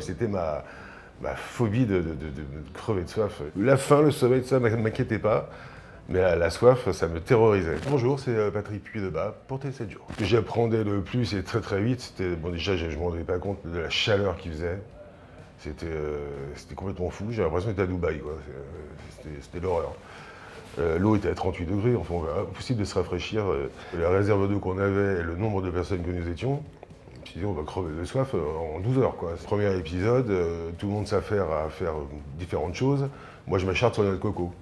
C'était ma phobie de crever de soif. La faim, le sommeil, ça ne m'inquiétait pas. Mais la soif, ça me terrorisait. Bonjour, c'est Patrick Puy-Debat pour T7 jours. Ce que j'apprenais le plus et très très vite, c'était, bon déjà je ne me rendais pas compte de la chaleur qu'il faisait. C'était complètement fou, j'ai l'impression d'être à Dubaï, quoi. C'était l'horreur. L'eau était à 38 degrés, enfin impossible de se rafraîchir. La réserve d'eau qu'on avait et le nombre de personnes que nous étions, je me suis dit on va crever de soif en 12 heures, quoi. Premier épisode, tout le monde s'affaire à faire différentes choses. Moi je m'acharne sur la noix de coco.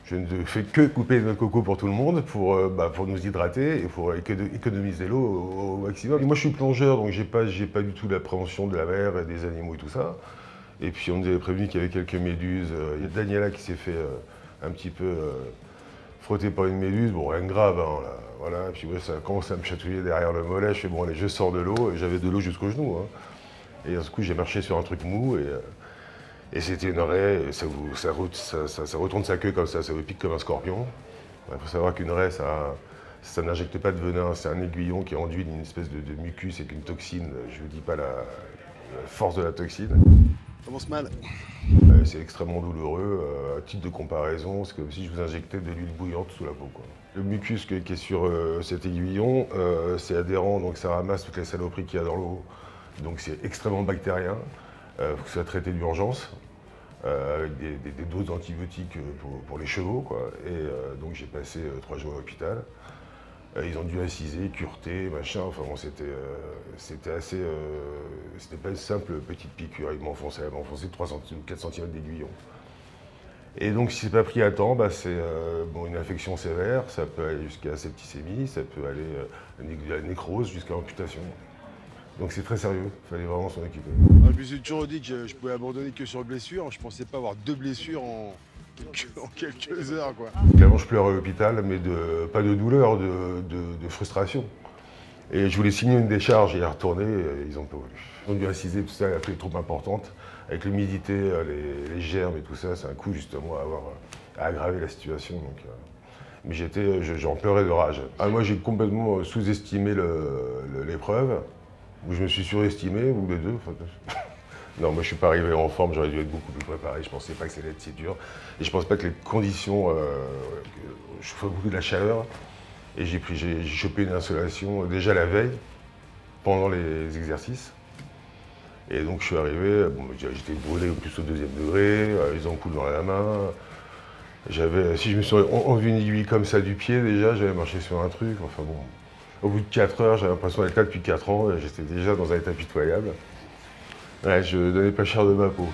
Je ne fais que couper les noix de coco pour tout le monde, pour nous hydrater et pour économiser l'eau au maximum. Et moi je suis plongeur, donc j'ai pas du tout l'appréhension de la mer et des animaux et tout ça. Et puis on nous avait prévenu qu'il y avait quelques méduses. Il y a Daniela qui s'est fait un petit peu frotter par une méduse, bon rien de grave, hein, là, voilà. Et puis ouais, ça commence à me chatouiller derrière le mollet, je fais bon allez, je sors de l'eau, et j'avais de l'eau jusqu'au genou. Hein. Et d'un coup j'ai marché sur un truc mou, et c'était une raie, ça retourne sa queue comme ça vous pique comme un scorpion. Il faut savoir qu'une raie, ça n'injecte pas de venin, c'est un aiguillon qui enduit d'une espèce de mucus avec une toxine, je ne vous dis pas la force de la toxine. Ça commence mal. C'est extrêmement douloureux. À titre de comparaison, c'est comme si je vous injectais de l'huile bouillante sous la peau, quoi. Le mucus qui est sur cet aiguillon, c'est adhérent, donc ça ramasse toutes les saloperies qu'il y a dans l'eau. Donc c'est extrêmement bactérien. Il faut que ça soit traité d'urgence, avec des doses d'antibiotiques pour les chevaux, quoi. Et donc j'ai passé 3 jours à l'hôpital. Ils ont dû inciser, cureter, machin, enfin bon, c'était assez... c'était pas une simple petite piqûre, ils m'enfonçaient 3 cm, 4 cm d'aiguillon. Et donc si c'est pas pris à temps, c'est une infection sévère, ça peut aller jusqu'à septicémie, ça peut aller à la nécrose, jusqu'à amputation. Donc c'est très sérieux, il fallait vraiment s'en occuper. Je me suis toujours dit que je pouvais abandonner que sur blessure, je pensais pas avoir 2 blessures en quelques heures, quoi. Avant, je pleurais à l'hôpital, mais pas de douleur, de frustration. Et je voulais signer une décharge et y retourner, ils n'ont pas voulu. Ils ont dû inciser tout ça, la plaie est trop importante. Avec l'humidité, les germes et tout ça, c'est un coup justement à aggraver la situation. Donc, mais j'en pleurais de rage. Moi, j'ai complètement sous-estimé l'épreuve, où je me suis surestimé, ou les deux. Non, moi je suis pas arrivé en forme, j'aurais dû être beaucoup plus préparé, je pensais pas que ça allait être si dur. Et je pense pas que les conditions, je fais beaucoup de la chaleur, et j'ai chopé une insolation déjà la veille, pendant les exercices. Et donc je suis arrivé, j'étais brûlé au plus au 2e degré, les ampoules dans la main. Si je me suis enlevé une aiguille comme ça du pied déjà, j'avais marché sur un truc, enfin bon. Au bout de 4 heures, j'avais l'impression d'être là depuis 4 ans, j'étais déjà dans un état pitoyable. Ouais, je donnais pas cher de ma peau.